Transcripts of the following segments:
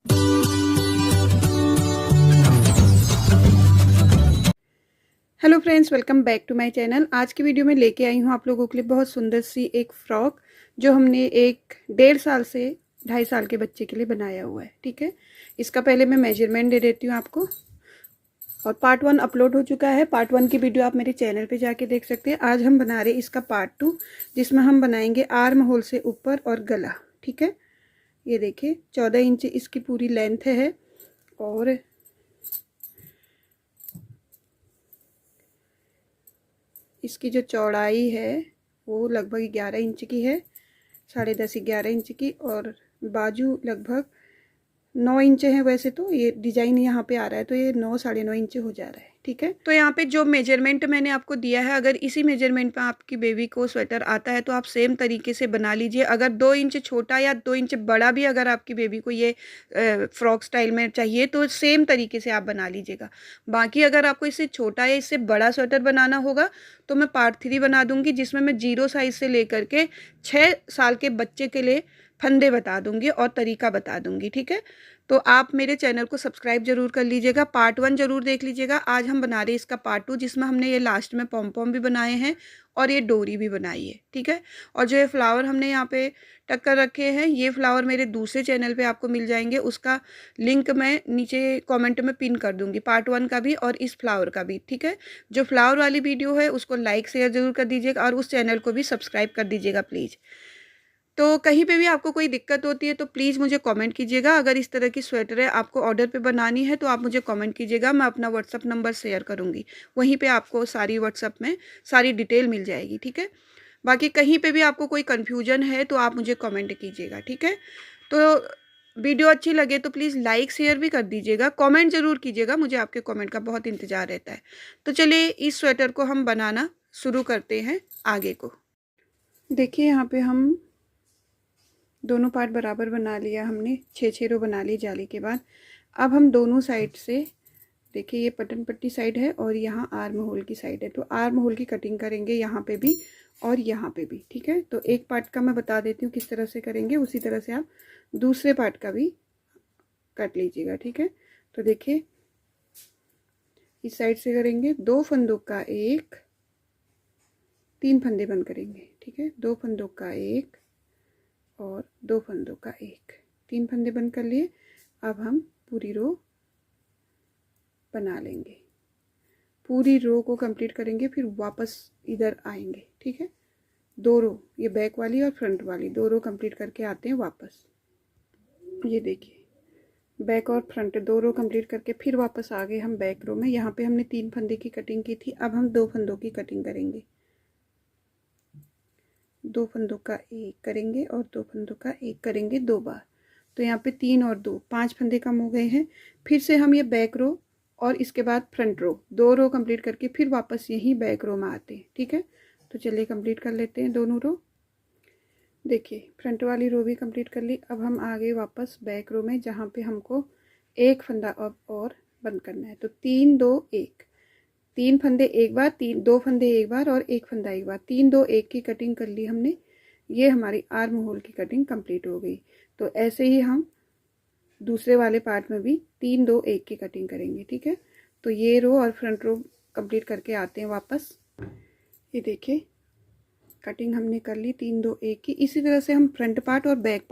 Hello friends, welcome back to my channel. आज की video में लेके आई हूँ आप लोगों के लिए बहुत सुंदर सी एक फ़्रॉक जो हमने एक 1.5 साल से 2.5 साल के बच्चे के लिए बनाया हुआ है। ठीक है, इसका पहले मैं मेजरमेंट दे देती हूँ आपको। और पार्ट 1 अपलोड हो चुका है। पार्ट 1 की वीडियो आप मेरे चैनल पे जाके देख सकते हैं। आज हम बना रहे हैं इसका पार्ट 2, जिसमें हम बनाएंगे आर्म होल से ऊपर और गला। ठीक है, ये देखिए 14 इंच इसकी पूरी लेंथ है और इसकी जो चौड़ाई है वो लगभग 11 इंच की है, 10.5 11 इंच की। और बाजू लगभग 9 इंच है। वैसे तो ये डिजाइन यहाँ पे आ रहा है तो ये 9 9.5 इंच हो जा रहा है। ठीक है, तो यहाँ पे जो मेजरमेंट मैंने आपको दिया है, अगर इसी मेजरमेंट में आपकी बेबी को स्वेटर आता है तो आप सेम तरीके से बना लीजिए। अगर 2 इंच छोटा या 2 इंच बड़ा भी अगर आपकी बेबी को ये फ्रॉक स्टाइल में चाहिए तो सेम तरीके से आप बना लीजिएगा। बाकी अगर आपको इससे छोटा या इससे बड़ा स्वेटर बनाना होगा तो मैं पार्ट 3 बना दूंगी, जिसमें मैं 0 साइज से लेकर के 6 साल के बच्चे के लिए फंदे बता दूंगी और तरीका बता दूंगी। ठीक है, तो आप मेरे चैनल को सब्सक्राइब जरूर कर लीजिएगा। पार्ट 1 जरूर देख लीजिएगा। आज हम बना रहे हैं इसका पार्ट 2, जिसमें हमने ये लास्ट में पॉम पॉम भी बनाए हैं और ये डोरी भी बनाई है। ठीक है, और जो ये फ्लावर हमने यहाँ पे टक्कर रखे हैं, ये फ्लावर मेरे दूसरे चैनल पे आपको मिल जाएंगे। उसका लिंक मैं नीचे कमेंट में पिन कर दूंगी, पार्ट 1 का भी और इस फ्लावर का भी। ठीक है, जो फ्लावर वाली वीडियो है उसको लाइक शेयर जरूर कर दीजिएगा और उस चैनल को भी सब्सक्राइब कर दीजिएगा प्लीज़। तो कहीं पे भी आपको कोई दिक्कत होती है तो प्लीज़ मुझे कमेंट कीजिएगा। अगर इस तरह की स्वेटरें आपको ऑर्डर पे बनानी है तो आप मुझे कमेंट कीजिएगा, मैं अपना व्हाट्सअप नंबर शेयर करूँगी। वहीं पे आपको सारी व्हाट्सअप में सारी डिटेल मिल जाएगी। ठीक है, बाकी कहीं पे भी आपको कोई कन्फ्यूजन है तो आप मुझे कमेंट कीजिएगा। ठीक है, तो वीडियो अच्छी लगे तो प्लीज़ लाइक शेयर भी कर दीजिएगा, कमेंट ज़रूर कीजिएगा, मुझे आपके कमेंट का बहुत इंतज़ार रहता है। तो चलिए इस स्वेटर को हम बनाना शुरू करते हैं आगे को। देखिए यहाँ पे हम दोनों पार्ट बराबर बना लिया हमने, 6 रो बना ली जाली के बाद। अब हम दोनों साइड से, देखिए ये पटन पट्टी साइड है और यहाँ आर्म होल की साइड है, तो आर्म होल की कटिंग करेंगे यहाँ पे भी और यहाँ पे भी। ठीक है, तो एक पार्ट का मैं बता देती हूँ किस तरह से करेंगे, उसी तरह से आप दूसरे पार्ट का भी कट लीजिएगा। ठीक है, तो देखिए इस साइड से करेंगे 2 फंदों का एक, 3 फंदे बंद करेंगे। ठीक है, 2 फंदों का एक और 2 फंदों का एक, 3 फंदे बंद कर लिए। अब हम पूरी रो बना लेंगे, पूरी रो को कंप्लीट करेंगे, फिर वापस इधर आएंगे। ठीक है, 2 रो, ये बैक वाली और फ्रंट वाली 2 रो कंप्लीट करके आते हैं वापस। ये देखिए बैक और फ्रंट 2 रो कंप्लीट करके फिर वापस आ गए हम बैक रो में। यहाँ पे हमने 3 फंदे की कटिंग की थी, अब हम 2 फंदों की कटिंग करेंगे। 2 फंदों का एक करेंगे और 2 फंदों का एक करेंगे 2 बार। तो यहाँ पे 3 और 2 5 फंदे कम हो गए हैं। फिर से हम ये बैक रो और इसके बाद फ्रंट रो 2 रो कंप्लीट करके फिर वापस यही बैक रो में आते हैं। ठीक है, तो चलिए कंप्लीट कर लेते हैं दोनों रो। देखिए फ्रंट वाली रो भी कंप्लीट कर ली। अब हम आ गए वापस बैक रो में, जहाँ पे हमको एक फंदा अब और बंद करना है। तो 3 2 1, 3 फंदे एक बार, 2 फंदे एक बार और एक फंदा एक बार, 3 2 1 की कटिंग कर ली हमने। ये हमारी आर्म होल की कटिंग कंप्लीट हो गई। तो ऐसे ही हम दूसरे वाले पार्ट में भी 3 2 1 की कटिंग करेंगे। ठीक है, तो ये रो और फ्रंट रो कंप्लीट करके आते हैं वापस। ये देखिए कटिंग हमने कर ली 3 2 1 की। इसी तरह से हम फ्रंट पार्ट और बैक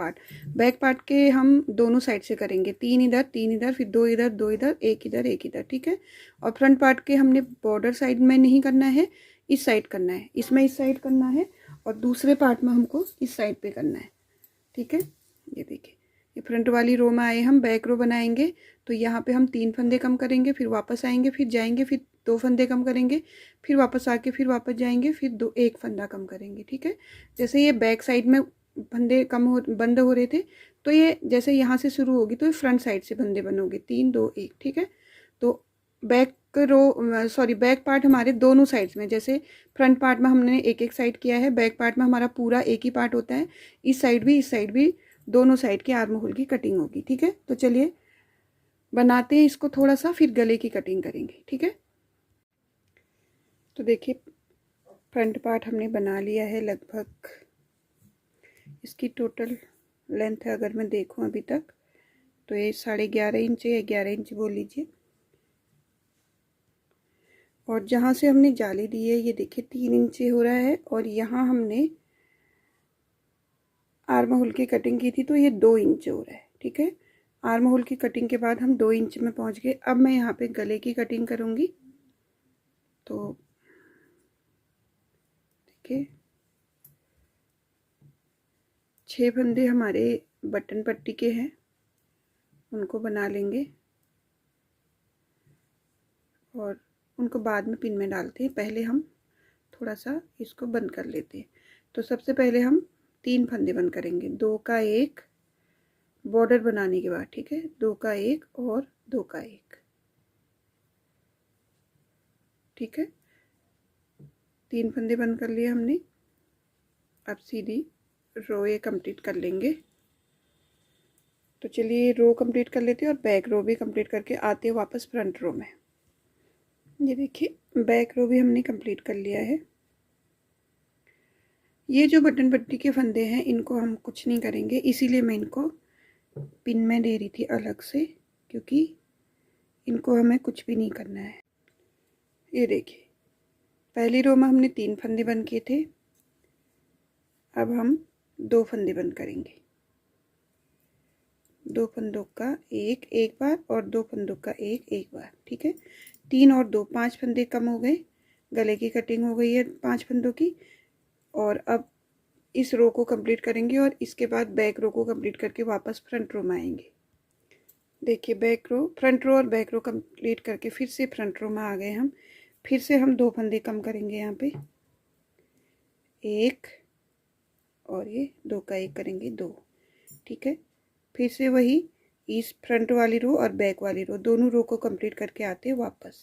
पार्ट के हम दोनों साइड से करेंगे, 3 इधर 3 इधर, फिर 2 इधर 2 इधर, एक इधर एक इधर। ठीक है, और फ्रंट पार्ट के हमने बॉर्डर साइड में नहीं करना है, इस साइड करना है, इसमें इस साइड करना है और दूसरे पार्ट में हमको इस साइड पे करना है। ठीक है, ये देखिए ये फ्रंट वाली रो में आए हम, बैक रो बनाएंगे तो यहाँ पे हम 3 फंदे कम करेंगे, फिर वापस आएंगे, फिर जाएंगे, फिर 2 फंदे कम करेंगे, फिर वापस आके फिर वापस जाएंगे, फिर 1 फंदा कम करेंगे। ठीक है, जैसे ये बैक साइड में फंदे कम हो बंद हो रहे थे, तो ये जैसे यहाँ से शुरू होगी तो ये फ्रंट साइड से फंदे बनोगे 3 2 1। ठीक है, तो बैक बैक पार्ट हमारे दोनों साइड्स में, जैसे फ्रंट पार्ट में हमने एक एक साइड किया है, बैक पार्ट में हमारा पूरा एक ही पार्ट होता है। इस साइड भी दोनों साइड के आर्म होल की कटिंग होगी। ठीक है, तो चलिए बनाते हैं इसको थोड़ा सा, फिर गले की कटिंग करेंगे। ठीक है, तो देखिए फ्रंट पार्ट हमने बना लिया है। लगभग इसकी टोटल लेंथ है, अगर मैं देखूं अभी तक, तो ये 11.5 इंच या 11 इंच बोल लीजिए। और जहाँ से हमने जाली दी है ये देखिए 3 इंच हो रहा है, और यहाँ हमने आर्म होल की कटिंग की थी तो ये 2 इंच हो रहा है। ठीक है, आर्म होल की कटिंग के बाद हम 2 इंच में पहुँच गए। अब मैं यहाँ पे गले की कटिंग करूँगी। तो देखिए 6 फंदे हमारे बटन पट्टी के हैं, उनको बना लेंगे और उनको बाद में पिन में डालते हैं। पहले हम थोड़ा सा इसको बंद कर लेते हैं। तो सबसे पहले हम 3 फंदे बंद करेंगे, 2 का 1 बॉर्डर बनाने के बाद। ठीक है, 2 का 1 और 2 का 1। ठीक है, 3 फंदे बंद कर लिए हमने। अब सीधी रो ये कंप्लीट कर लेंगे। तो चलिए रो कंप्लीट कर लेते हैं और बैक रो भी कंप्लीट करके आते हैं वापस फ्रंट रो में। ये देखिए बैक रो भी हमने कंप्लीट कर लिया है। ये जो बटन पट्टी के फंदे हैं इनको हम कुछ नहीं करेंगे, इसीलिए मैं इनको पिन में दे रही थी अलग से, क्योंकि इनको हमें कुछ भी नहीं करना है। ये देखिए पहली रो में हमने 3 फंदे बंद किए थे, अब हम 2 फंदे बंद करेंगे। 2 फंदों का एक बार और 2 फंदों का एक बार। ठीक है, 3 और 2 5 फंदे कम हो गए। गले की कटिंग हो गई है 5 फंदों की। और अब इस रो को कंप्लीट करेंगे और इसके बाद बैक रो को कंप्लीट करके वापस फ्रंट रो में आएंगे। देखिए बैक रो, फ्रंट रो और बैक रो कंप्लीट करके फिर से फ्रंट रो में आ गए हम। फिर से हम 2 फंदे कम करेंगे यहाँ पे, 1 और ये 2 का 1 करेंगे 2। ठीक है, फिर से वही इस फ्रंट वाली रो और बैक वाली रो दोनों रो को कंप्लीट करके आते हैं वापस।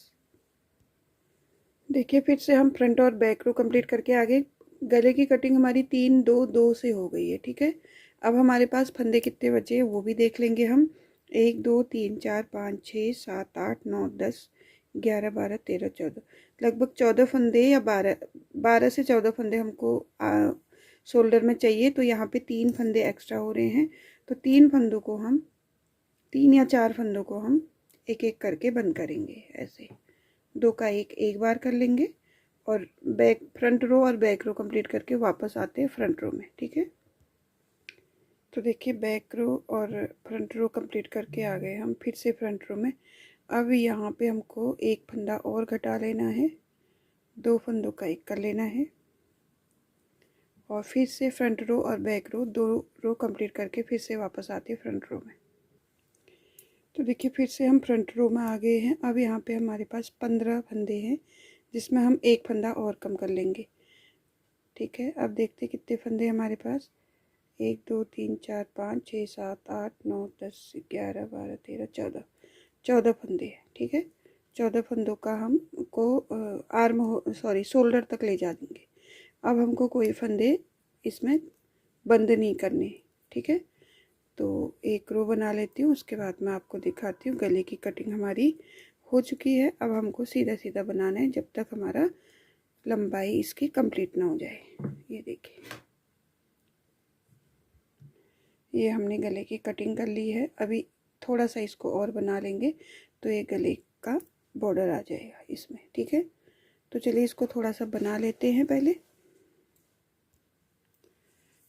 देखिए फिर से हम फ्रंट और बैक रो कंप्लीट करके आ गए। गले की कटिंग हमारी 3 2 2 से हो गई है। ठीक है, अब हमारे पास फंदे कितने बचे हैं वो भी देख लेंगे हम। 1 2 3 4 5 6 7 8 9 10 11 12 13 14, लगभग 14 फंदे या 12 से 14 फंदे हमको शोल्डर में चाहिए। तो यहाँ पे 3 फंदे एक्स्ट्रा हो रहे हैं, तो 3 फंदों को हम 3 या 4 फंदों को हम एक एक करके बंद करेंगे। ऐसे 2 का 1 एक बार कर लेंगे और बैक फ्रंट रो और बैक रो कंप्लीट करके वापस आते हैं फ्रंट रो में। ठीक है, तो देखिए बैक रो और फ्रंट रो कंप्लीट करके आ गए हम फिर से फ्रंट रो में। अब यहाँ पे हमको एक फंदा और घटा लेना है, 2 फंदों का 1 कर लेना है और फिर से फ्रंट रो और बैक रो 2 रो कंप्लीट करके फिर से वापस आते हैं फ्रंट रो में। तो देखिए फिर से हम फ्रंट रो में आ गए हैं। अब यहाँ पे हमारे पास 15 फंदे हैं, जिसमें हम एक फंदा और कम कर लेंगे। ठीक है, अब देखते हैं कितने फंदे हमारे पास। 1 2 3 4 5 6 7 8 9 10 11 12 13 14, 14 फंदे हैं। ठीक है, 14 फंदों का हमको शोल्डर तक ले जा देंगे। अब हमको कोई फंदे इसमें बंद नहीं करने। ठीक है, तो एक रो बना लेती हूँ, उसके बाद मैं आपको दिखाती हूँ। गले की कटिंग हमारी हो चुकी है। अब हमको सीधा सीधा बनाना है जब तक हमारा लंबाई इसकी कंप्लीट ना हो जाए। ये देखिए ये हमने गले की कटिंग कर ली है। अभी थोड़ा सा इसको और बना लेंगे तो ये गले का बॉर्डर आ जाएगा इसमें। ठीक है, तो चलिए इसको थोड़ा सा बना लेते हैं पहले।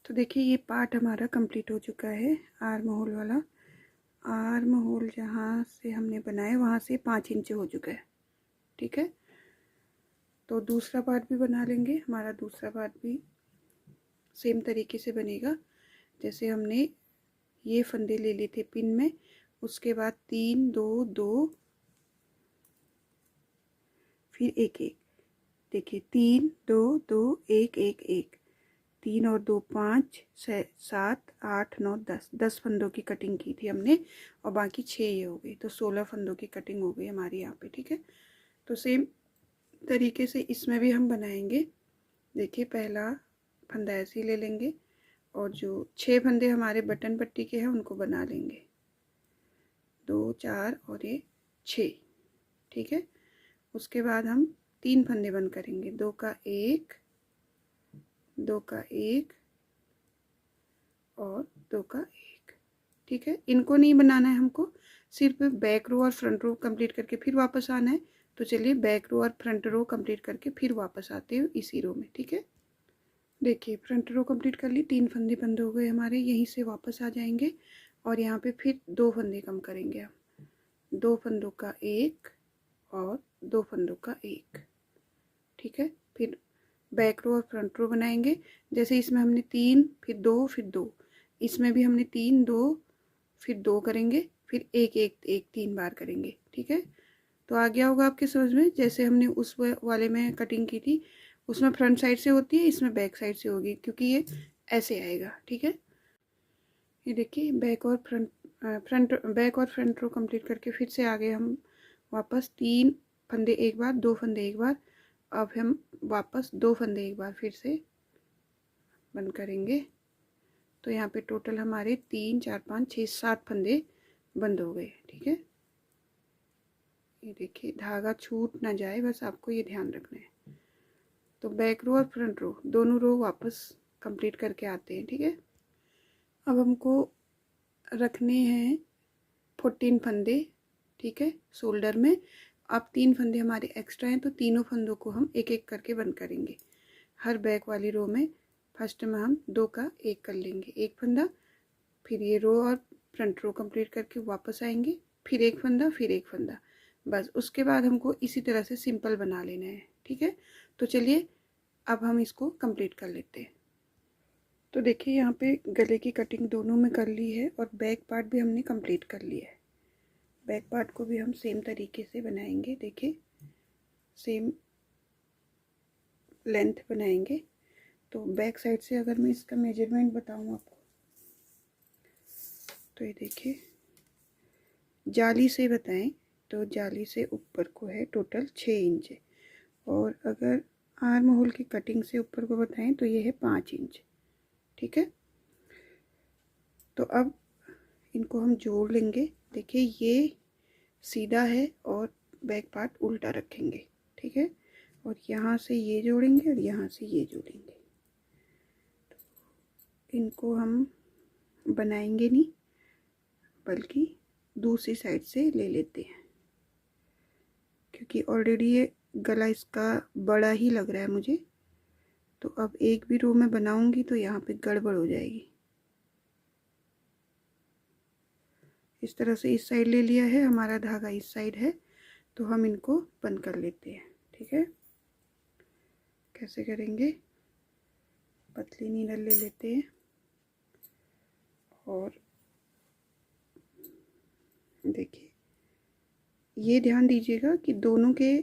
तो देखिए ये पार्ट हमारा कंप्लीट हो चुका है, आर्म होल वाला। आर्म होल जहाँ से हमने बनाया वहाँ से 5 इंच हो चुका है। ठीक है, तो दूसरा पार्ट भी बना लेंगे। हमारा दूसरा पार्ट भी सेम तरीके से बनेगा। जैसे हमने ये फंदे ले लिए थे पिन में, उसके बाद 3 2 2 फिर 1 1। देखिए 3 2 2 1 1 1, 3 और 2 5 6 7 8 9 10 फंदों की कटिंग की थी हमने और बाकी 6 ये हो गई, तो 16 फंदों की कटिंग हो गई हमारी यहाँ पे। ठीक है, तो सेम तरीके से इसमें भी हम बनाएंगे। देखिए पहला फंदा ऐसे ही ले लेंगे और जो 6 फंदे हमारे बटन पट्टी के हैं उनको बना लेंगे, 2 4 और ये 6। ठीक है, उसके बाद हम 3 फंदे बंद करेंगे, 2 का 1 2 का 1 और 2 का 1। ठीक है। इनको नहीं बनाना है हमको, सिर्फ बैक रो और फ्रंट रो कंप्लीट करके फिर वापस आना है। तो चलिए बैक रो और फ्रंट रो कंप्लीट करके फिर वापस आते हैं इसी रो में, ठीक है। देखिए फ्रंट रो कंप्लीट कर ली, 3 फंदे बंद हो गए हमारे। यहीं से वापस आ जाएंगे और यहाँ पे फिर 2 फंदे कम करेंगे हम, 2 फंदों का एक और 2 फंदों का एक, ठीक है। फिर बैक रो और फ्रंट रो बनाएंगे। जैसे इसमें हमने 3 फिर 2 फिर 2, इसमें भी हमने 3 2 फिर 2 करेंगे, फिर एक एक एक 3 बार करेंगे, ठीक है। तो आ गया होगा आपके समझ में। जैसे हमने उस वाले में कटिंग की थी, उसमें फ्रंट साइड से होती है, इसमें बैक साइड से होगी, क्योंकि ये ऐसे आएगा, ठीक है। ये देखिए बैक और बैक और फ्रंट रो कंप्लीट करके फिर से आ गए हम वापस। 3 फंदे एक बार, 2 फंदे एक बार। अब हम वापस 2 फंदे एक बार फिर से बंद करेंगे। तो यहाँ पे टोटल हमारे 3 4 5 6 7 फंदे बंद हो गए, ठीक है। ये देखिए धागा छूट ना जाए, बस आपको ये ध्यान रखना है। तो बैक रो और फ्रंट रो दोनों रो वापस कंप्लीट करके आते हैं, ठीक है। अब हमको रखने हैं 14 फंदे, ठीक है, शोल्डर में। अब 3 फंदे हमारे एक्स्ट्रा हैं, तो तीनों फंदों को हम एक एक करके बंद करेंगे। हर बैक वाली रो में फर्स्ट में हम 2 का 1 कर लेंगे, एक फंदा। फिर ये रो और फ्रंट रो कंप्लीट करके वापस आएंगे, फिर एक फंदा, फिर एक फंदा, बस। उसके बाद हमको इसी तरह से सिंपल बना लेना है, ठीक है। तो चलिए अब हम इसको कंप्लीट कर लेते हैं। तो देखिए यहाँ पे गले की कटिंग दोनों में कर ली है और बैक पार्ट भी हमने कंप्लीट कर लिया है। बैक पार्ट को भी हम सेम तरीके से बनाएंगे, देखिए सेम लेंथ बनाएंगे। तो बैक साइड से अगर मैं इसका मेजरमेंट बताऊँ आपको, तो ये देखिए जाली से बताएं तो जाली से ऊपर को है टोटल 6 इंच, और अगर आर्म होल की कटिंग से ऊपर को बताएं तो ये है 5 इंच, ठीक है। तो अब इनको हम जोड़ लेंगे। देखिए ये सीधा है और बैक पार्ट उल्टा रखेंगे, ठीक है। और यहाँ से ये जोड़ेंगे और यहाँ से ये जोड़ेंगे। तो इनको हम बनाएंगे नहीं, बल्कि दूसरी साइड से ले लेते हैं, क्योंकि ऑलरेडी ये गला इसका बड़ा ही लग रहा है मुझे। तो अब एक भी रो में बनाऊंगी तो यहाँ पे गड़बड़ हो जाएगी। इस तरह से इस साइड ले लिया है, हमारा धागा इस साइड है, तो हम इनको बंद कर लेते हैं, ठीक है। कैसे करेंगे, पतली नीडल ले लेते हैं और देखिए ये ध्यान दीजिएगा कि दोनों के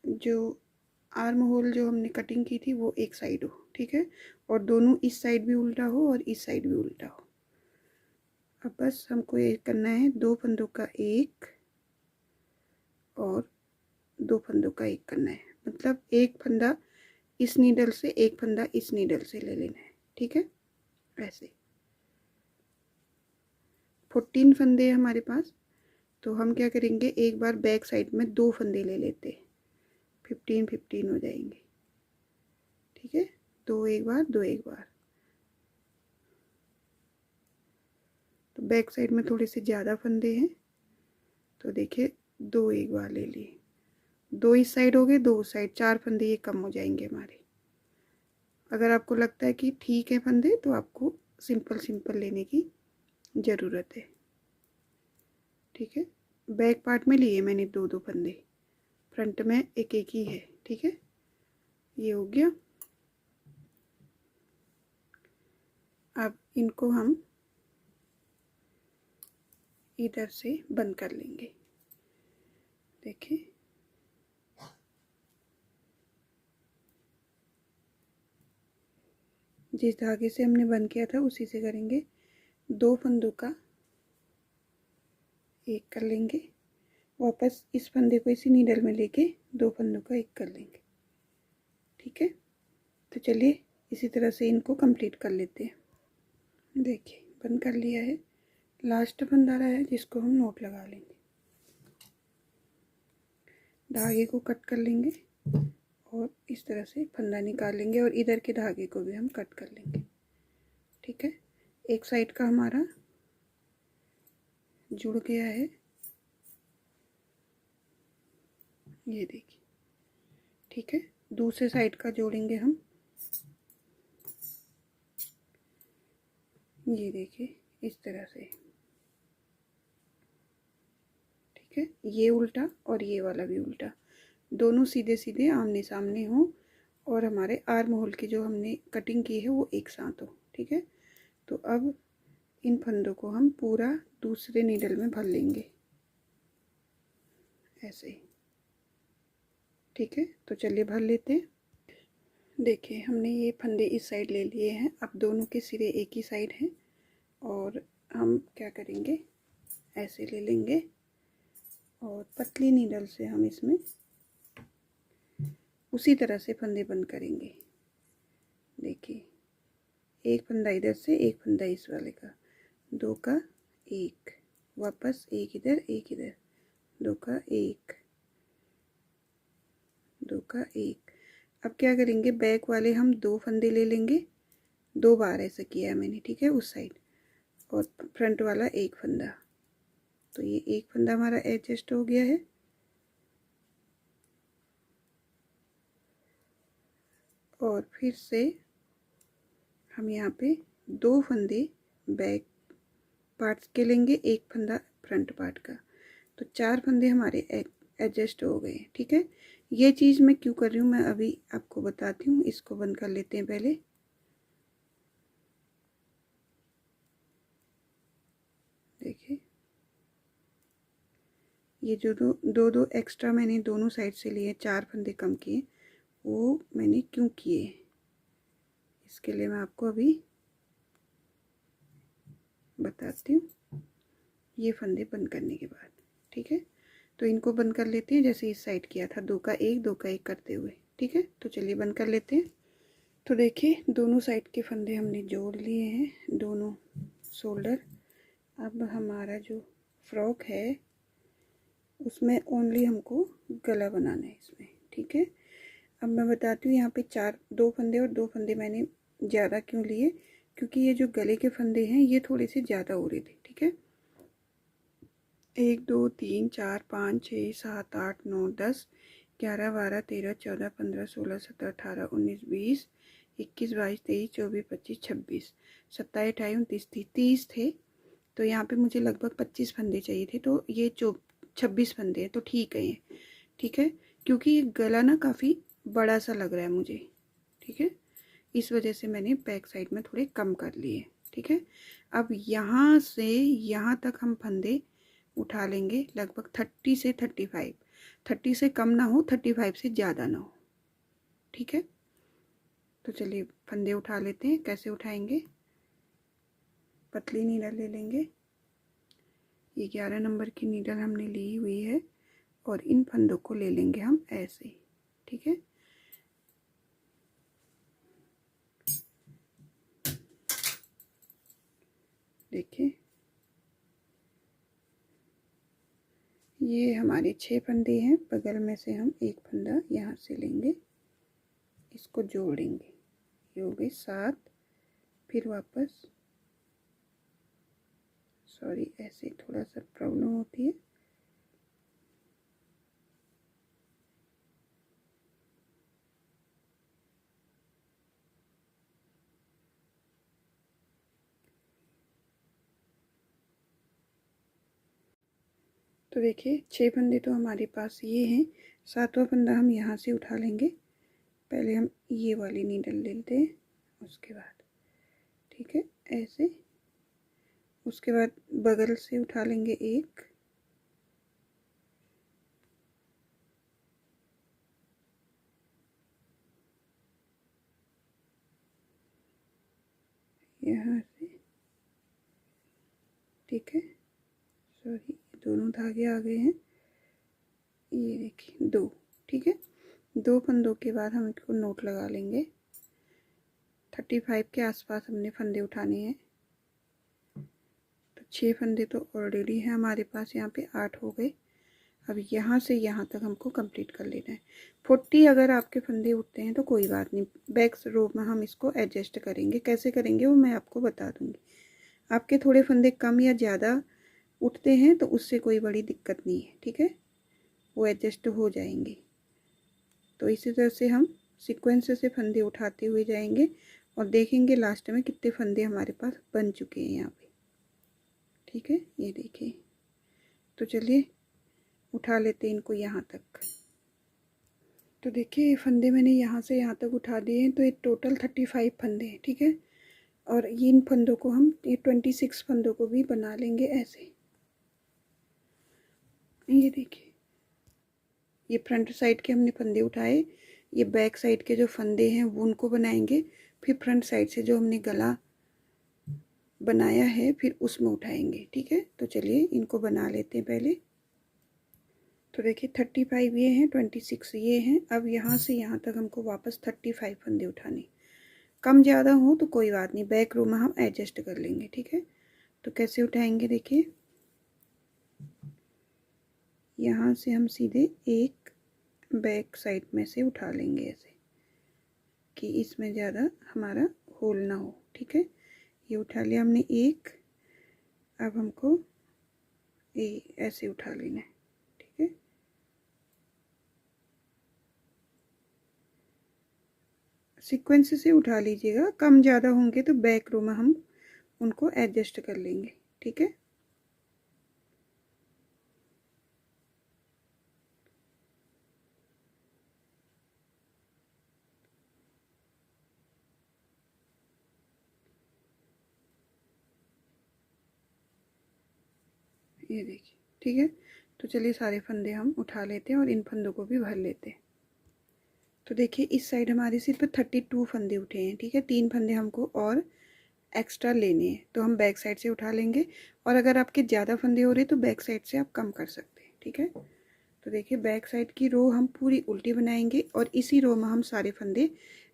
जो आर्म होल जो हमने कटिंग की थी वो एक साइड हो, ठीक है, और दोनों इस साइड भी उल्टा हो और इस साइड भी उल्टा हो। अब बस हमको ये करना है, 2 फंदों का एक और 2 फंदों का एक करना है, मतलब एक फंदा इस नीडल से, एक फंदा इस नीडल से ले लेना है, ठीक है। ऐसे 14 फंदे हमारे पास, तो हम क्या करेंगे, एक बार बैक साइड में 2 फंदे ले लेते हैं, 15 15 हो जाएंगे, ठीक है। 2 एक बार, 2 एक बार। तो बैक साइड में थोड़े से ज़्यादा फंदे हैं, तो देखिए 2 एक बार ले लिए, 2 इस साइड हो गए, 2 उस साइड, 4 फंदे ये कम हो जाएंगे हमारे। अगर आपको लगता है कि ठीक है फंदे, तो आपको सिंपल सिंपल लेने की ज़रूरत है, ठीक है। बैक पार्ट में लिए मैंने 2 2 फंदे, फ्रंट में एक एक ही है, ठीक है। ये हो गया। अब इनको हम इधर से बंद कर लेंगे, देखिए जिस धागे से हमने बंद किया था उसी से करेंगे। 2 फंदों का एक कर लेंगे, वापस इस फंदे को इसी नीडल में लेके 2 फंदों का एक कर लेंगे, ठीक है। तो चलिए इसी तरह से इनको कंप्लीट कर लेते हैं। देखिए बंद कर लिया है, लास्ट फंदा रहा है जिसको हम नोट लगा लेंगे। धागे को कट कर लेंगे और इस तरह से फंदा निकाल लेंगे, और इधर के धागे को भी हम कट कर लेंगे, ठीक है। एक साइड का हमारा जुड़ गया है, ये देखिए। ठीक है, दूसरे साइड का जोड़ेंगे हम। ये देखिए इस तरह से। ठीक है, ये उल्टा और ये वाला भी उल्टा, दोनों सीधे सीधे आमने सामने हो और हमारे आर्म होल की जो हमने कटिंग की है वो एक साथ हो। ठीक है, तो अब इन फंदों को हम पूरा दूसरे नीडल में भर लेंगे ऐसे। ठीक है, तो चलिए भर लेते हैं। देखिए हमने ये फंदे इस साइड ले लिए हैं, अब दोनों के सिरे एक ही साइड हैं और हम क्या करेंगे, ऐसे ले लेंगे और पतली नीडल से हम इसमें उसी तरह से फंदे बंद करेंगे। देखिए, एक फंदा इधर से, एक फंदा इस वाले का, दो का एक, वापस एक इधर एक इधर, दो का एक, दो का एक। अब क्या करेंगे, बैक वाले हम दो फंदे ले लेंगे, दो बार ऐसा किया है मैंने। ठीक है, उस साइड, और फ्रंट वाला एक फंदा। तो ये एक फंदा हमारा एडजस्ट हो गया है। और फिर से हम यहाँ पे दो फंदे बैक पार्ट्स के लेंगे, एक फंदा फ्रंट पार्ट का, तो चार फंदे हमारे एडजस्ट हो गए। ठीक है, ये चीज़ मैं क्यों कर रही हूँ मैं अभी आपको बताती हूँ। इसको बंद कर लेते हैं पहले। देखिए, ये जो दो एक्स्ट्रा मैंने दोनों साइड से लिए, चार फंदे कम किए, वो मैंने क्यों किए, इसके लिए मैं आपको अभी बताती हूँ, ये फंदे बंद करने के बाद। ठीक है, तो इनको बंद कर लेते हैं जैसे इस साइड किया था, दो का एक करते हुए। ठीक है, तो चलिए बंद कर लेते हैं। तो देखिए दोनों साइड के फंदे हमने जोड़ लिए हैं, दोनों शोल्डर। अब हमारा जो फ्रॉक है उसमें ओनली हमको गला बनाना है इसमें। ठीक है, अब मैं बताती हूँ यहाँ पे दो फंदे और दो फंदे मैंने ज़्यादा क्यों लिए, क्योंकि ये जो गले के फंदे हैं ये थोड़े से ज़्यादा हो रहे थे। ठीक है, 1 2 3 4 5 6 7 8 9 10 11 12 13 14 15 16 17 18 19 20 21 22 23 24 25 26 27 28 29 30 थे। तो यहाँ पे मुझे लगभग 25 फंदे चाहिए थे, तो ये 26 फंदे हैं, तो ठीक है ये। ठीक है, क्योंकि ये गला ना काफ़ी बड़ा सा लग रहा है मुझे। ठीक है, इस वजह से मैंने बैक साइड में थोड़े कम कर लिए। ठीक है, अब यहाँ से यहाँ तक हम फंदे उठा लेंगे, लगभग 30 से 35, 30 से कम ना हो, 35 से ज़्यादा ना हो। ठीक है, तो चलिए फंदे उठा लेते हैं। कैसे उठाएंगे, पतली नीडल ले लेंगे, ये 11 नंबर की नीडल हमने ली हुई है, और इन फंदों को ले लेंगे हम ऐसे। ठीक है, देखिए ये हमारे 6 फंदे हैं, बगल में से हम एक फंदा यहाँ से लेंगे, इसको जोड़ेंगे, ये हो गए 7। फिर वापस, सॉरी ऐसे थोड़ा सा प्रॉब्लम होती है, तो देखिए 6 फंदे तो हमारे पास ये हैं, 7वां फंदा हम यहाँ से उठा लेंगे। पहले हम ये वाली नीडल ले लेते हैं, उसके बाद ठीक है ऐसे, उसके बाद बगल से उठा लेंगे एक, यहाँ से। ठीक है, सॉरी दोनों धागे आ गए हैं, ये देखिए 2। ठीक है, 2 फंदों के बाद हम इसको नोट लगा लेंगे। 35 के आसपास हमने फंदे उठाने हैं, तो 6 फंदे तो ऑलरेडी हैं हमारे पास, यहाँ पे 8 हो गए। अब यहाँ से यहाँ तक हमको कंप्लीट कर लेना है। 40 अगर आपके फंदे उठते हैं तो कोई बात नहीं, बैक रो में हम इसको एडजस्ट करेंगे। कैसे करेंगे वो मैं आपको बता दूँगी। आपके थोड़े फंदे कम या ज़्यादा उठते हैं तो उससे कोई बड़ी दिक्कत नहीं है, ठीक है, वो एडजस्ट हो जाएंगे। तो इसी तरह से हम सीक्वेंस से फंदे उठाते हुए जाएंगे और देखेंगे लास्ट में कितने फंदे हमारे पास बन चुके हैं यहाँ पे, ठीक है। ये देखिए, तो चलिए उठा लेते हैं इनको यहाँ तक। तो देखिए ये फंदे मैंने यहाँ से यहाँ तक उठा दिए हैं, तो ये टोटल 35 फंदे हैं, ठीक है। और इन फंदों को हम, ये 26 फंदों को भी बना लेंगे ऐसे। ये देखिए, ये फ्रंट साइड के हमने फंदे उठाए, ये बैक साइड के जो फंदे हैं वो उनको बनाएंगे, फिर फ्रंट साइड से जो हमने गला बनाया है फिर उसमें उठाएंगे, ठीक है। तो चलिए इनको बना लेते हैं पहले। तो देखिए 35 ये हैं, 26 ये हैं। अब यहाँ से यहाँ तक हमको वापस 35 फंदे उठाने। कम ज़्यादा हो तो कोई बात नहीं, बैक रो में हम एडजस्ट कर लेंगे, ठीक है। तो कैसे उठाएंगे, देखिए यहाँ से हम सीधे एक बैक साइड में से उठा लेंगे ऐसे कि इसमें ज़्यादा हमारा होल ना हो, ठीक है। ये उठा लिया हमने एक। अब हमको ये ऐसे उठा लेना है, ठीक है। सीक्वेंस से उठा लीजिएगा, कम ज़्यादा होंगे तो बैक रो में हम उनको एडजस्ट कर लेंगे, ठीक है। ये देखिए, ठीक है। तो चलिए सारे फंदे हम उठा लेते हैं और इन फंदों को भी भर लेते हैं। तो देखिए इस साइड हमारे सिर्फ 32 फंदे उठे हैं, ठीक है। 3 फंदे हमको और एक्स्ट्रा लेने हैं, तो हम बैक साइड से उठा लेंगे। और अगर आपके ज़्यादा फंदे हो रहे तो बैक साइड से आप कम कर सकते हैं, ठीक है। तो देखिए बैक साइड की रो हम पूरी उल्टी बनाएंगे और इसी रो में हम सारे फंदे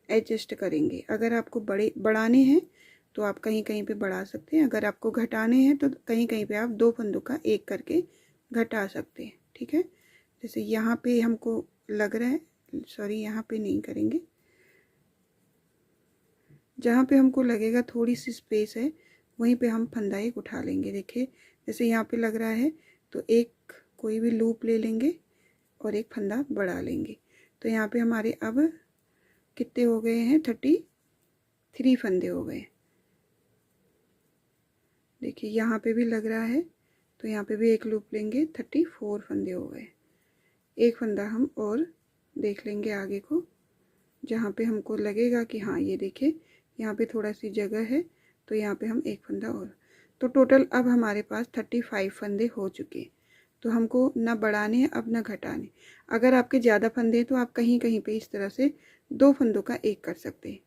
एडजस्ट करेंगे। अगर आपको बढ़ाने हैं तो आप कहीं कहीं पे बढ़ा सकते हैं, अगर आपको घटाने हैं तो कहीं कहीं पे आप 2 फंदों का एक करके घटा सकते हैं, ठीक है। जैसे यहाँ पे हमको लग रहा है, सॉरी यहाँ पे नहीं करेंगे, जहाँ पे हमको लगेगा थोड़ी सी स्पेस है वहीं पे हम फंदा एक उठा लेंगे। देखिए जैसे यहाँ पे लग रहा है तो एक कोई भी लूप ले लेंगे और एक फंदा बढ़ा लेंगे। तो यहाँ पे हमारे अब कितने हो गए हैं, 33 फंदे हो गए। देखिए यहाँ पे भी लग रहा है तो यहाँ पे भी एक लूप लेंगे, 34 फंदे हो गए। एक फंदा हम और देख लेंगे आगे को, जहाँ पे हमको लगेगा कि हाँ ये देखिए यहाँ पे थोड़ा सी जगह है तो यहाँ पे हम एक फंदा और। तो टोटल अब हमारे पास 35 फंदे हो चुके। तो हमको ना बढ़ाने हैं अब ना घटाने। अगर आपके ज़्यादा फंदे हैं तो आप कहीं कहीं पे इस तरह से 2 फंदों का एक कर सकते हैं।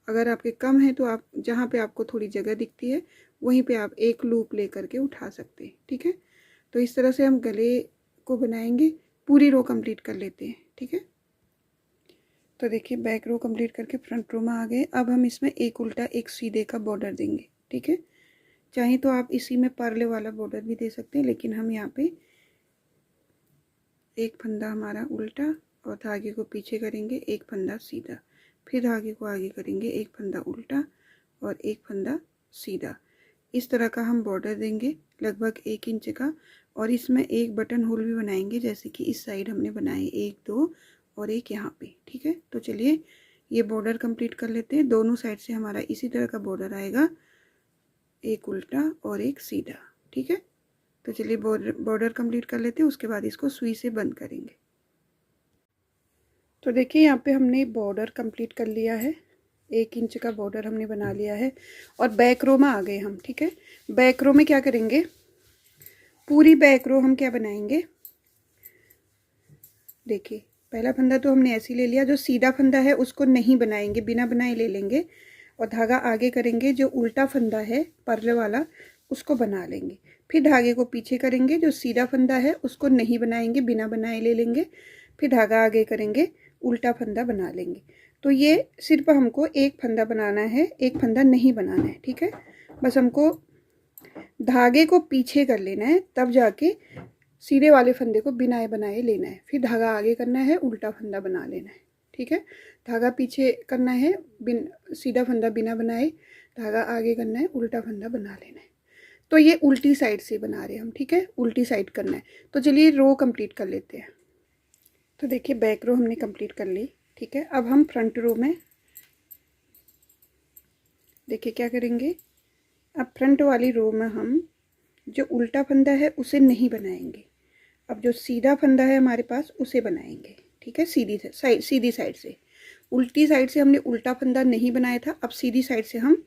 अगर आपके कम है तो आप जहाँ पे आपको थोड़ी जगह दिखती है वहीं पे आप एक लूप ले करके उठा सकते हैं, ठीक है। तो इस तरह से हम गले को बनाएंगे, पूरी रो कंप्लीट कर लेते हैं, ठीक है। तो देखिए बैक रो कंप्लीट करके फ्रंट रो में आ गए। अब हम इसमें एक उल्टा एक सीधे का बॉर्डर देंगे, ठीक है। चाहे तो आप इसी में पर्ले वाला बॉर्डर भी दे सकते हैं, लेकिन हम यहाँ पे एक फंदा हमारा उल्टा और धागे को पीछे करेंगे, एक फंदा सीधा, फिर धागे को आगे करेंगे, एक फंदा उल्टा और एक फंदा सीधा। इस तरह का हम बॉर्डर देंगे लगभग 1 इंच का। और इसमें एक बटन होल भी बनाएंगे, जैसे कि इस साइड हमने बनाए 1 2 और एक यहाँ पे, ठीक है। तो चलिए ये बॉर्डर कंप्लीट कर लेते हैं। दोनों साइड से हमारा इसी तरह का बॉर्डर आएगा, एक उल्टा और एक सीधा, ठीक है। तो चलिए बॉर्डर कंप्लीट कर लेते हैं, उसके बाद इसको सुई से बंद करेंगे। तो देखिए यहाँ पे हमने बॉर्डर कंप्लीट कर लिया है, 1 इंच का बॉर्डर हमने बना लिया है और बैक रो में आ गए हम, ठीक है। बैक रो में क्या करेंगे, पूरी बैक रो हम क्या बनाएंगे, देखिए पहला फंदा तो हमने ऐसे ले लिया, जो सीधा फंदा है उसको नहीं बनाएंगे, बिना बनाए ले लेंगे और धागा आगे करेंगे, जो उल्टा फंदा है पर्ल वाला उसको बना लेंगे। फिर धागे को पीछे करेंगे, जो सीधा फंदा है उसको नहीं बनाएंगे, बिना बनाए ले लेंगे। फिर धागा आगे करेंगे, उल्टा फंदा बना लेंगे। तो ये सिर्फ हमको एक फंदा बनाना है, एक फंदा नहीं बनाना है, ठीक है। बस हमको धागे को पीछे कर लेना है, तब जाके सीधे वाले फंदे को बिना बनाए लेना है। फिर धागा आगे करना है, उल्टा फंदा बना लेना है, ठीक है। धागा पीछे करना है, सीधा फंदा बिना बनाए, धागा आगे करना है, उल्टा फंदा बना लेना है। तो ये उल्टी साइड से बना रहे हैं हम, ठीक है, उल्टी साइड करना है। तो चलिए रो कंप्लीट कर लेते हैं। तो देखिए बैक रो हमने कंप्लीट कर ली, ठीक है। अब हम फ्रंट रो में देखिए क्या करेंगे। अब फ्रंट वाली रो में हम जो उल्टा फंदा है उसे नहीं बनाएंगे, अब जो सीधा फंदा है हमारे पास उसे बनाएंगे, ठीक है। सीधी साइड से, उल्टी साइड से हमने उल्टा फंदा नहीं बनाया था, अब सीधी साइड से हम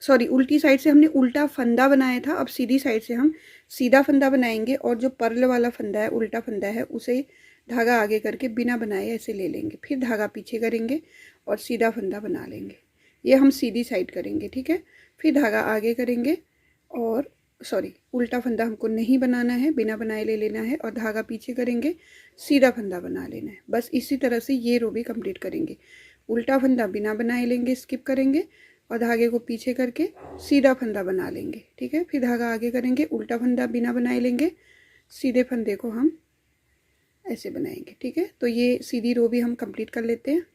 उल्टी साइड से हमने उल्टा फंदा बनाया था, अब सीधी साइड से हम सीधा फंदा बनाएंगे। और जो पर्ल वाला फंदा है, उल्टा फंदा है, उसे धागा आगे करके बिना बनाए ऐसे ले लेंगे, फिर धागा पीछे करेंगे और सीधा फंदा बना लेंगे। ये हम सीधी साइड करेंगे, ठीक है। फिर धागा आगे करेंगे और उल्टा फंदा हमको नहीं बनाना है, बिना बनाए ले लेना है और धागा पीछे करेंगे, सीधा फंदा बना लेना है। बस इसी तरह से ये रो भी कंप्लीट करेंगे। उल्टा फंदा बिना बनाए लेंगे, स्किप करेंगे और धागे को पीछे करके सीधा फंदा बना लेंगे, ठीक है। फिर धागा आगे करेंगे, उल्टा फंदा बिना बनाए लेंगे, सीधे फंदे को हम ऐसे बनाएंगे, ठीक है। तो ये सीधी रो भी हम कंप्लीट कर लेते हैं।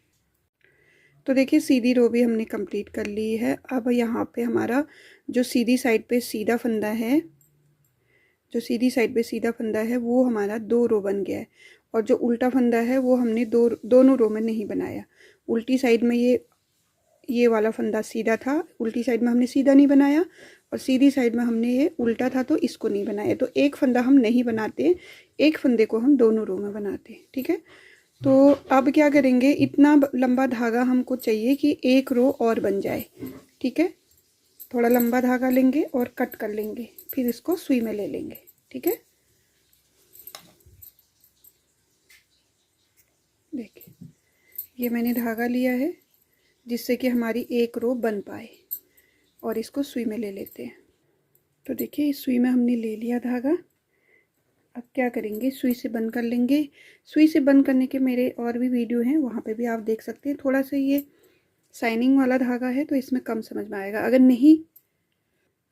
तो देखिए सीधी रो भी हमने कंप्लीट कर ली है। अब यहाँ पे हमारा जो सीधी साइड पे सीधा फंदा है, वो हमारा 2 रो बन गया है। और जो उल्टा फंदा है वो हमने दोनों रो में नहीं बनाया। उल्टी साइड में ये वाला फंदा सीधा था, उल्टी साइड में हमने सीधा नहीं बनाया, और सीधी साइड में हमने ये उल्टा था तो इसको नहीं बनाया। तो एक फंदा हम नहीं बनाते, एक फंदे को हम दोनों रो में बनाते हैं, ठीक है। तो अब क्या करेंगे, इतना लंबा धागा हमको चाहिए कि एक रो और बन जाए, ठीक है। थोड़ा लंबा धागा लेंगे और कट कर लेंगे, फिर इसको सुई में ले लेंगे, ठीक है। देखिए ये मैंने धागा लिया है जिससे कि हमारी एक रो बन पाए, और इसको सुई में ले लेते हैं। तो देखिए इस सुई में हमने ले लिया धागा। अब क्या करेंगे, सुई से बंद कर लेंगे। सुई से बंद करने के मेरे और भी वीडियो हैं, वहाँ पे भी आप देख सकते हैं। थोड़ा सा ये शाइनिंग वाला धागा है तो इसमें कम समझ में आएगा। अगर नहीं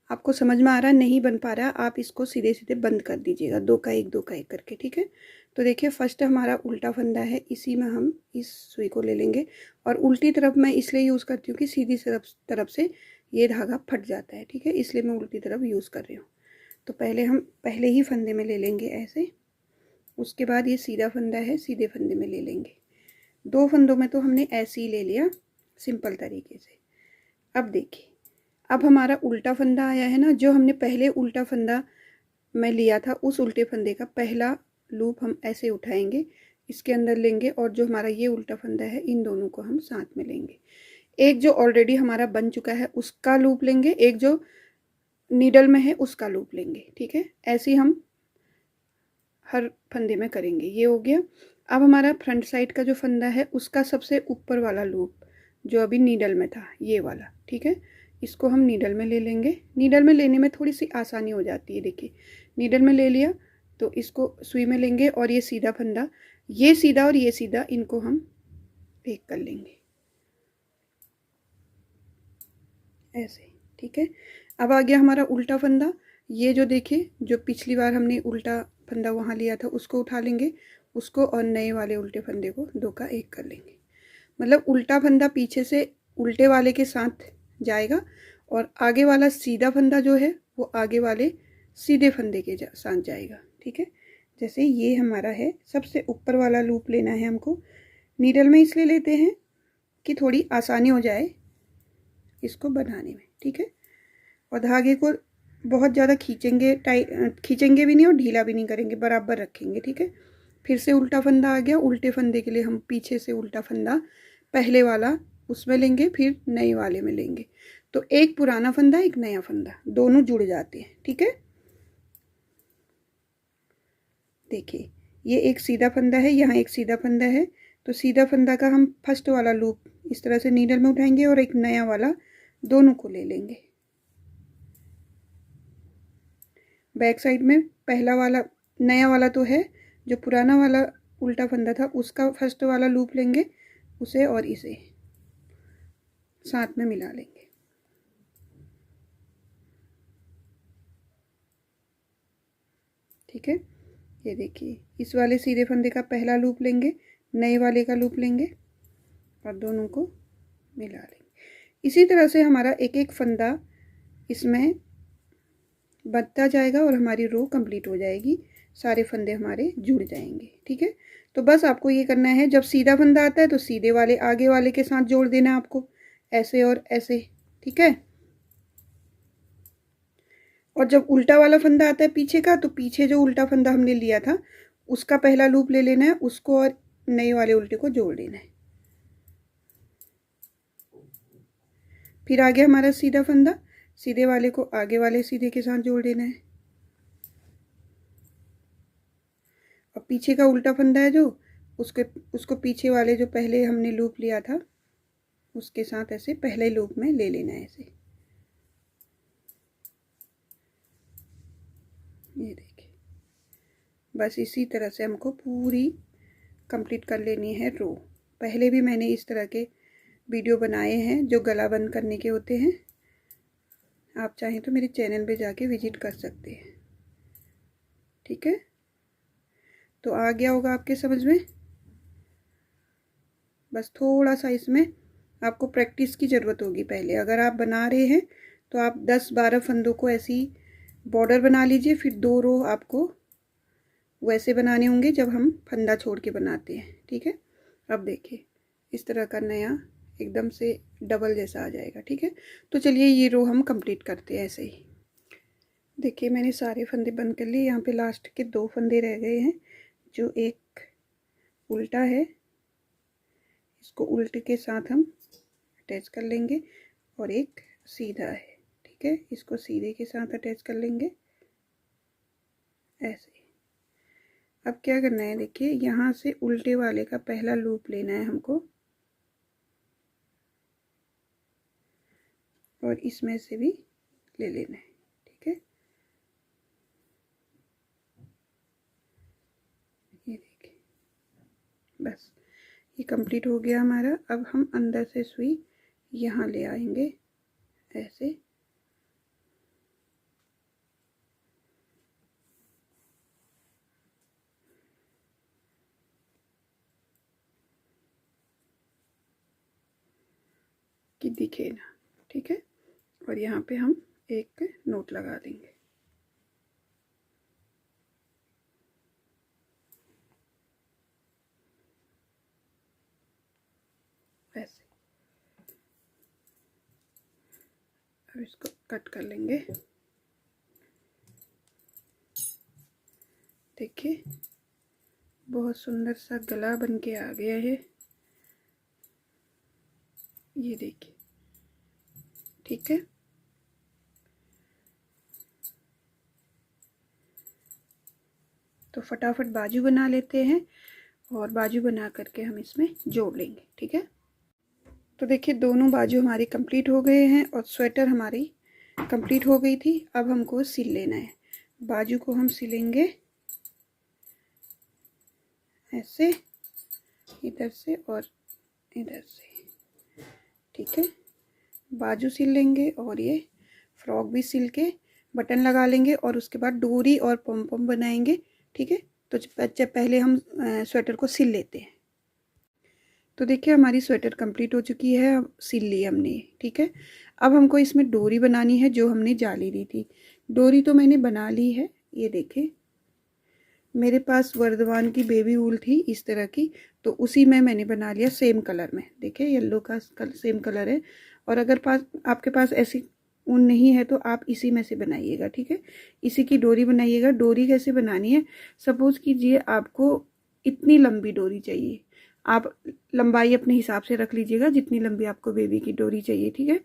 आपको समझ में आ रहा, नहीं बन पा रहा, आप इसको सीधे सीधे बंद कर दीजिएगा, 2 का 1 करके, ठीक है। तो देखिए फर्स्ट हमारा उल्टा फंदा है, इसी में हम इस सुई को ले लेंगे। और उल्टी तरफ मैं इसलिए यूज़ करती हूँ कि सीधी तरफ से ये धागा फट जाता है, ठीक है, इसलिए मैं उल्टी तरफ यूज़ कर रही हूँ। तो हम पहले ही फंदे में ले लेंगे ऐसे, उसके बाद ये सीधा फंदा है, सीधे फंदे में ले लेंगे। 2 फंदों में तो हमने ऐसे ही ले लिया सिंपल तरीके से। अब देखिए अब हमारा उल्टा फंदा आया है ना, जो हमने पहले उल्टा फंदा में लिया था, उस उल्टे फंदे का पहला लूप हम ऐसे उठाएंगे, इसके अंदर लेंगे, और जो हमारा ये उल्टा फंदा है इन दोनों को हम साथ में लेंगे। एक जो ऑलरेडी हमारा बन चुका है उसका लूप लेंगे, एक जो नीडल में है उसका लूप लेंगे, ठीक है। ऐसे ही हम हर फंदे में करेंगे। ये हो गया। अब हमारा फ्रंट साइड का जो फंदा है उसका सबसे ऊपर वाला लूप जो अभी नीडल में था, ये वाला, ठीक है, इसको हम नीडल में ले लेंगे। नीडल में लेने में थोड़ी सी आसानी हो जाती है। देखिए नीडल में ले लिया तो इसको सुई में लेंगे, और ये सीधा फंदा, ये सीधा और ये सीधा, इनको हम एक कर लेंगे ऐसे, ठीक है। अब आ गया हमारा उल्टा फंदा। ये जो देखिए जो पिछली बार हमने उल्टा फंदा वहाँ लिया था उसको उठा लेंगे, उसको और नए वाले उल्टे फंदे को 2 का 1 कर लेंगे। मतलब उल्टा फंदा पीछे से उल्टे वाले के साथ जाएगा, और आगे वाला सीधा फंदा जो है वो आगे वाले सीधे फंदे के साथ जाएगा, ठीक है। जैसे ये हमारा है, सबसे ऊपर वाला लूप लेना है हमको। नीडल में इसलिए लेते हैं कि थोड़ी आसानी हो जाए इसको बनाने में, ठीक है। और धागे को बहुत ज़्यादा खींचेंगे भी नहीं और ढीला भी नहीं करेंगे, बराबर रखेंगे, ठीक है। फिर से उल्टा फंदा आ गया। उल्टे फंदे के लिए हम पीछे से उल्टा फंदा पहले वाला उसमें लेंगे, फिर नए वाले में लेंगे। तो एक पुराना फंदा एक नया फंदा दोनों जुड़ जाते हैं, ठीक है। देखिए ये एक सीधा फंदा है, यहाँ एक सीधा फंदा है, तो सीधा फंदा का हम फर्स्ट वाला लूप इस तरह से नीडल में उठाएंगे और एक नया वाला दोनों को ले लेंगे। बैक साइड में पहला वाला नया वाला तो है, जो पुराना वाला उल्टा फंदा था उसका फर्स्ट वाला लूप लेंगे, उसे और इसे साथ में मिला लेंगे, ठीक है। ये देखिए इस वाले सीधे फंदे का पहला लूप लेंगे, नए वाले का लूप लेंगे और दोनों को मिला लेंगे। इसी तरह से हमारा एक एक फंदा इसमें बनता जाएगा और हमारी रो कंप्लीट हो जाएगी, सारे फंदे हमारे जुड़ जाएंगे। ठीक है, तो बस आपको ये करना है, जब सीधा फंदा आता है तो सीधे वाले आगे वाले के साथ जोड़ देना है आपको, ऐसे और ऐसे। ठीक है, और जब उल्टा वाला फंदा आता है पीछे का, तो पीछे जो उल्टा फंदा हमने लिया था उसका पहला लूप ले लेना है, उसको और नए वाले उल्टे को जोड़ देना है। फिर आगे हमारा सीधा फंदा, सीधे वाले को आगे वाले सीधे के साथ जोड़ देना है, और पीछे का उल्टा फंदा है जो उसको पीछे वाले जो पहले हमने लूप लिया था उसके साथ ऐसे पहले लूप में ले लेना है ऐसे। ये देखिए, बस इसी तरह से हमको पूरी कंप्लीट कर लेनी है रो। पहले भी मैंने इस तरह के वीडियो बनाए हैं जो गला बंद करने के होते हैं, आप चाहें तो मेरे चैनल पे जाके विजिट कर सकते हैं। ठीक है, तो आ गया होगा आपके समझ में। बस थोड़ा सा इसमें आपको प्रैक्टिस की ज़रूरत होगी। पहले अगर आप बना रहे हैं तो आप 10-12 फंदों को ऐसी बॉर्डर बना लीजिए, फिर 2 रो आपको वैसे बनाने होंगे जब हम फंदा छोड़ के बनाते हैं। ठीक है, अब देखिए इस तरह का नया एकदम से डबल जैसा आ जाएगा। ठीक है, तो चलिए ये रो हम कंप्लीट करते हैं ऐसे ही। देखिए मैंने सारे फंदे बंद कर लिए, यहाँ पे लास्ट के 2 फंदे रह गए हैं, जो एक उल्टा है, इसको उल्टे के साथ हम अटैच कर लेंगे, और एक सीधा है। ठीक है, इसको सीधे के साथ अटैच कर लेंगे ऐसे। अब क्या करना है, देखिए यहाँ से उल्टे वाले का पहला लूप लेना है हमको, और इसमें से भी ले लेना है। ठीक है, ये देखिए बस ये कंप्लीट हो गया हमारा। अब हम अंदर से सुई यहाँ ले आएंगे ऐसे, कि दिखे ना। ठीक है, और यहाँ पे हम एक नोट लगा देंगे ऐसे। अब इसको कट कर लेंगे। देखिए बहुत सुंदर सा गला बन के आ गया है, ये देखिए। ठीक है, तो फटाफट बाजू बना लेते हैं, और बाजू बना करके हम इसमें जोड़ लेंगे। ठीक है, तो देखिए दोनों बाजू हमारी कंप्लीट हो गए हैं और स्वेटर हमारी कंप्लीट हो गई थी। अब हमको सिल लेना है, बाजू को हम सिलेंगे ऐसे, इधर से और इधर से। ठीक है, बाजू सिल लेंगे और ये फ्रॉक भी सिल के बटन लगा लेंगे, और उसके बाद डोरी और पम पम बनाएंगे। ठीक है, तो जब पहले हम स्वेटर को सिल लेते हैं। तो देखिए हमारी स्वेटर कंप्लीट हो चुकी है, अब सिल ली हमने। ठीक है, अब हमको इसमें डोरी बनानी है जो हमने जाली दी थी। डोरी तो मैंने बना ली है, ये देखें मेरे पास वर्धमान की बेबी वूल थी इस तरह की, तो उसी में मैंने बना लिया सेम कलर में। देखिए येलो का सेम कलर है, और अगर आपके पास ऐसी ऊन नहीं है तो आप इसी में से बनाइएगा। ठीक है, इसी की डोरी बनाइएगा। डोरी कैसे बनानी है, सपोज कीजिए आपको इतनी लंबी डोरी चाहिए, आप लंबाई अपने हिसाब से रख लीजिएगा जितनी लंबी आपको बेबी की डोरी चाहिए। ठीक है,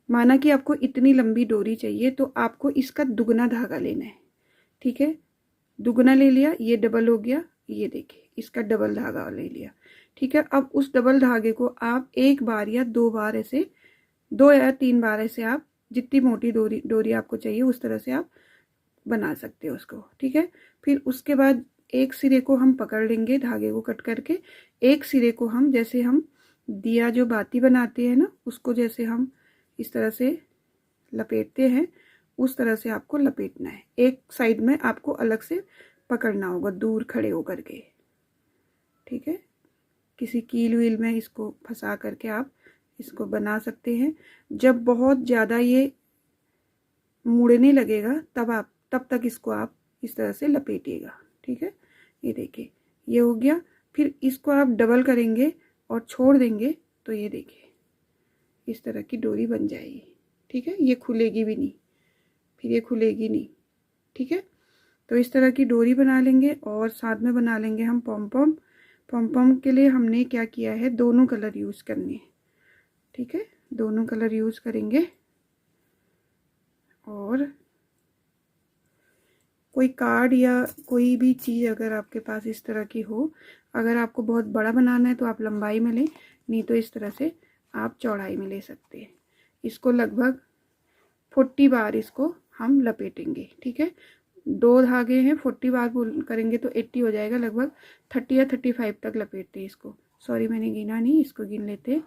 माना कि आपको इतनी लंबी डोरी चाहिए तो आपको इसका दुगना धागा लेना है। ठीक है, दुगना ले लिया, ये डबल हो गया, ये देखिए इसका डबल धागा ले लिया। ठीक है, अब उस डबल धागे को आप एक बार या 2 बार ऐसे, 2 या 3 बार ऐसे आप जितनी मोटी डोरी आपको चाहिए उस तरह से आप बना सकते हो उसको। ठीक है, फिर उसके बाद एक सिरे को हम पकड़ लेंगे धागे को कट करके, एक सिरे को हम जैसे हम दिया जो बाती बनाते हैं ना उसको जैसे हम इस तरह से लपेटते हैं उस तरह से आपको लपेटना है। एक साइड में आपको अलग से पकड़ना होगा दूर खड़े होकर के। ठीक है, किसी कील वील में इसको फंसा करके आप इसको बना सकते हैं। जब बहुत ज़्यादा ये मुड़ने लगेगा तब तक इसको आप इस तरह से लपेटिएगा। ठीक है, ये देखिए ये हो गया। फिर इसको आप डबल करेंगे और छोड़ देंगे तो ये देखिए इस तरह की डोरी बन जाएगी। ठीक है, ये खुलेगी भी नहीं, फिर ये खुलेगी नहीं। ठीक है, तो इस तरह की डोरी बना लेंगे और साथ में बना लेंगे हम पॉम पॉम। पॉम पॉम के लिए हमने क्या किया है, दोनों कलर यूज़ करने हैं। ठीक है, दोनों कलर यूज़ करेंगे। और कोई कार्ड या कोई भी चीज़ अगर आपके पास इस तरह की हो, अगर आपको बहुत बड़ा बनाना है तो आप लंबाई में लें, नहीं तो इस तरह से आप चौड़ाई में ले सकते हैं। इसको लगभग 40 बार इसको हम लपेटेंगे। ठीक है, 2 धागे हैं, 40 बार करेंगे तो 80 हो जाएगा। लगभग 30 या 35 तक लपेटते हैं इसको। सॉरी मैंने गिना नहीं, इसको गिन लेते।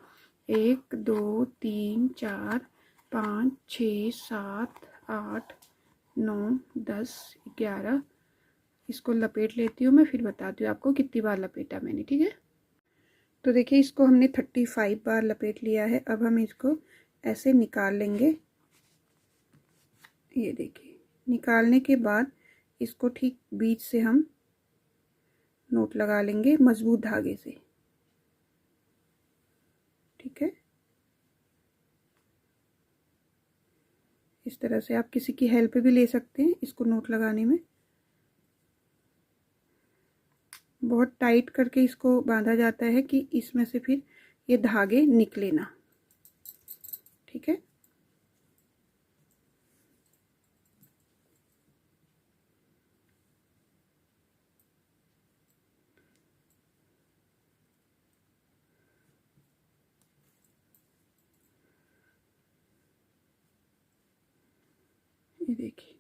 1 2 3 4 5 6 7 8 9 10 11। इसको लपेट लेती हूँ मैं, फिर बताती हूँ आपको कितनी बार लपेटा मैंने। ठीक है, तो देखिए इसको हमने 35 बार लपेट लिया है। अब हम इसको ऐसे निकाल लेंगे। ये देखिए, निकालने के बाद इसको ठीक बीच से हम नोट लगा लेंगे मजबूत धागे से। ठीक है, इस तरह से आप किसी की हेल्प भी ले सकते हैं इसको नोट लगाने में। बहुत टाइट करके इसको बांधा जाता है कि इसमें से फिर ये धागे निकले ना। ठीक है, ये देखिए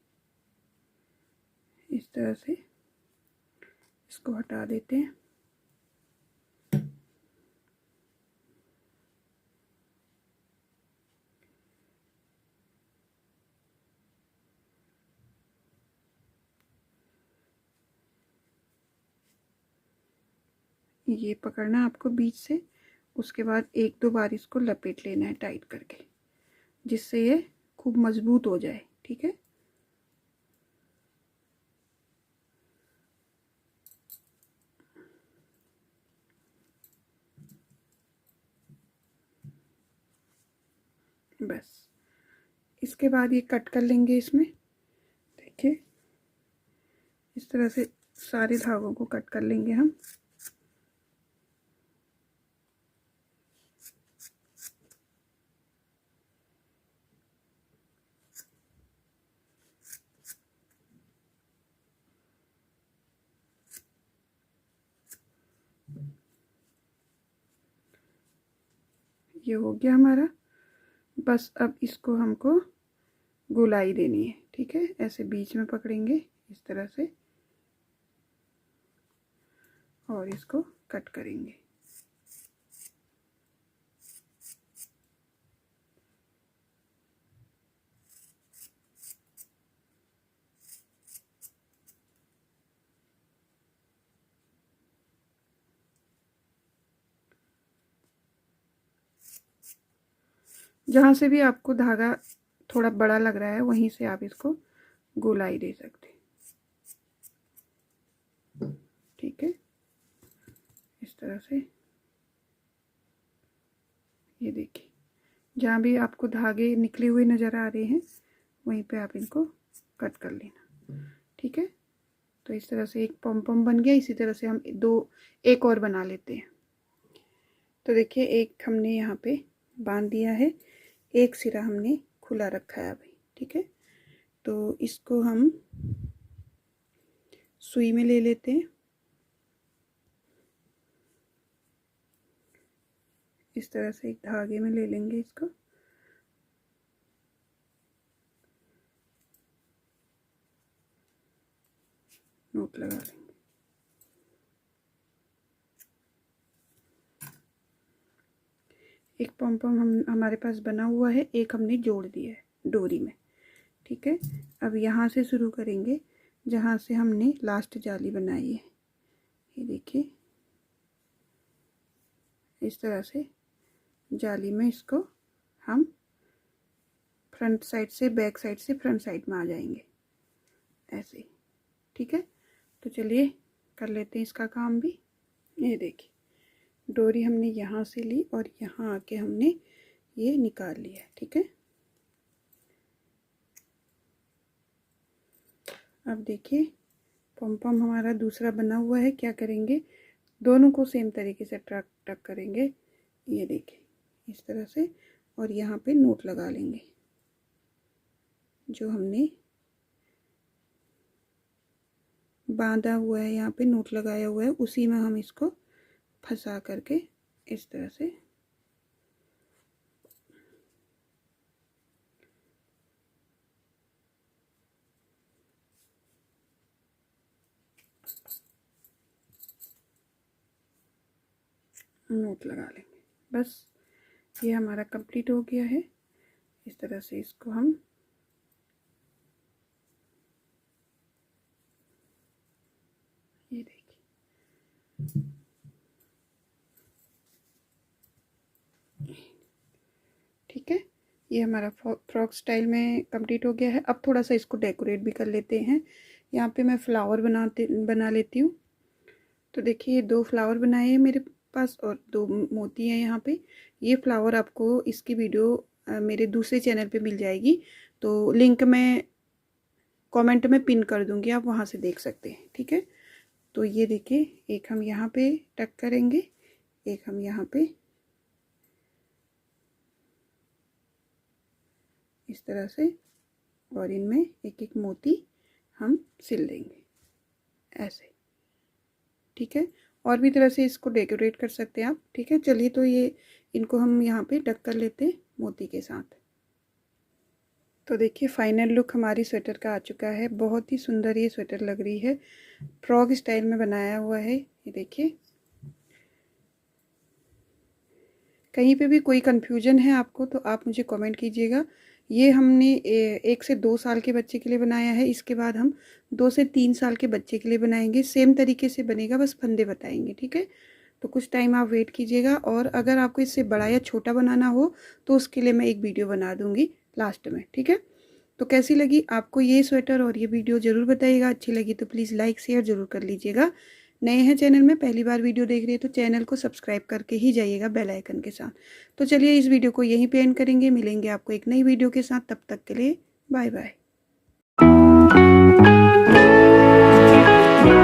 इस तरह से इसको हटा देते हैं। ये पकड़ना आपको बीच से, उसके बाद 1-2 बार इसको लपेट लेना है टाइट करके, जिससे ये खूब मजबूत हो जाए। ठीक है, बस इसके बाद ये कट कर लेंगे इसमें। देखिए इस तरह से सारे धागों को कट कर लेंगे हम। ये हो गया हमारा। बस अब इसको हमको गोलाई देनी है। ठीक है, ऐसे बीच में पकड़ेंगे इस तरह से और इसको कट करेंगे। जहाँ से भी आपको धागा थोड़ा बड़ा लग रहा है वहीं से आप इसको गोलाई दे सकते हैं। ठीक है, इस तरह से ये देखिए जहाँ भी आपको धागे निकले हुए नज़र आ रहे हैं वहीं पे आप इनको कट कर लेना। ठीक है, तो इस तरह से एक पॉम पॉम बन गया। इसी तरह से हम एक और बना लेते हैं। तो देखिए एक हमने यहाँ पे बांध दिया है, एक सिरा हमने खुला रखा है अभी। ठीक है, तो इसको हम सुई में ले लेते हैं। इस तरह से एक धागे में ले लेंगे इसको। नोट लगा लेंगे। एक पॉम पॉम हमारे पास बना हुआ है, एक हमने जोड़ दिया है डोरी में। ठीक है, अब यहाँ से शुरू करेंगे जहाँ से हमने लास्ट जाली बनाई है। ये देखिए इस तरह से जाली में इसको हम फ्रंट साइड से बैक साइड से फ्रंट साइड में आ जाएंगे ऐसे ही। ठीक है, तो चलिए कर लेते हैं इसका काम भी। ये देखिए डोरी हमने यहाँ से ली और यहाँ आके हमने ये निकाल लिया। ठीक है, अब देखिए पम पम हमारा दूसरा बना हुआ है। क्या करेंगे, दोनों को सेम तरीके से टक टक करेंगे। ये देखिए इस तरह से, और यहाँ पे नोट लगा लेंगे। जो हमने बांधा हुआ है, यहाँ पे नोट लगाया हुआ है, उसी में हम इसको फंसा करके इस तरह से नोट लगा लेंगे। बस ये हमारा कंप्लीट हो गया है। इस तरह से इसको हम ये देखिए ठीक है, ये हमारा फ्रॉक स्टाइल में कंप्लीट हो गया है। अब थोड़ा सा इसको डेकोरेट भी कर लेते हैं। यहाँ पे मैं फ्लावर बना लेती हूँ। तो देखिए 2 फ्लावर बनाए हैं मेरे पास और 2 मोती हैं यहाँ पे। ये फ्लावर आपको इसकी वीडियो मेरे दूसरे चैनल पे मिल जाएगी, तो लिंक मैं कमेंट में पिन कर दूँगी, आप वहाँ से देख सकते हैं। ठीक है, तो ये देखिए एक हम यहाँ पे टक करेंगे, एक हम यहाँ पे इस तरह से, और इनमें एक एक मोती हम सिल देंगे ऐसे। ठीक है, और भी तरह से इसको डेकोरेट कर सकते हैं आप। ठीक है, चलिए तो ये इनको हम यहाँ पे डक कर लेते हैं मोती के साथ। तो देखिए फाइनल लुक हमारी स्वेटर का आ चुका है। बहुत ही सुंदर ये स्वेटर लग रही है, फ्रॉक स्टाइल में बनाया हुआ है। ये देखिए, कहीं पे भी कोई कन्फ्यूजन है आपको तो आप मुझे कमेंट कीजिएगा। ये हमने 1 से 2 साल के बच्चे के लिए बनाया है। इसके बाद हम 2 से 3 साल के बच्चे के लिए बनाएंगे। सेम तरीके से बनेगा, बस फंदे बताएंगे। ठीक है, तो कुछ टाइम आप वेट कीजिएगा। और अगर आपको इससे बड़ा या छोटा बनाना हो तो उसके लिए मैं एक वीडियो बना दूँगी लास्ट में। ठीक है, तो कैसी लगी आपको ये स्वेटर और ये वीडियो ज़रूर बताइएगा। अच्छी लगी तो प्लीज़ लाइक शेयर ज़रूर कर लीजिएगा। नए हैं चैनल में, पहली बार वीडियो देख रहे हैं तो चैनल को सब्सक्राइब करके ही जाइएगा बेल आइकन के साथ। तो चलिए इस वीडियो को यहीं पे एंड करेंगे, मिलेंगे आपको एक नई वीडियो के साथ। तब तक के लिए बाय बाय।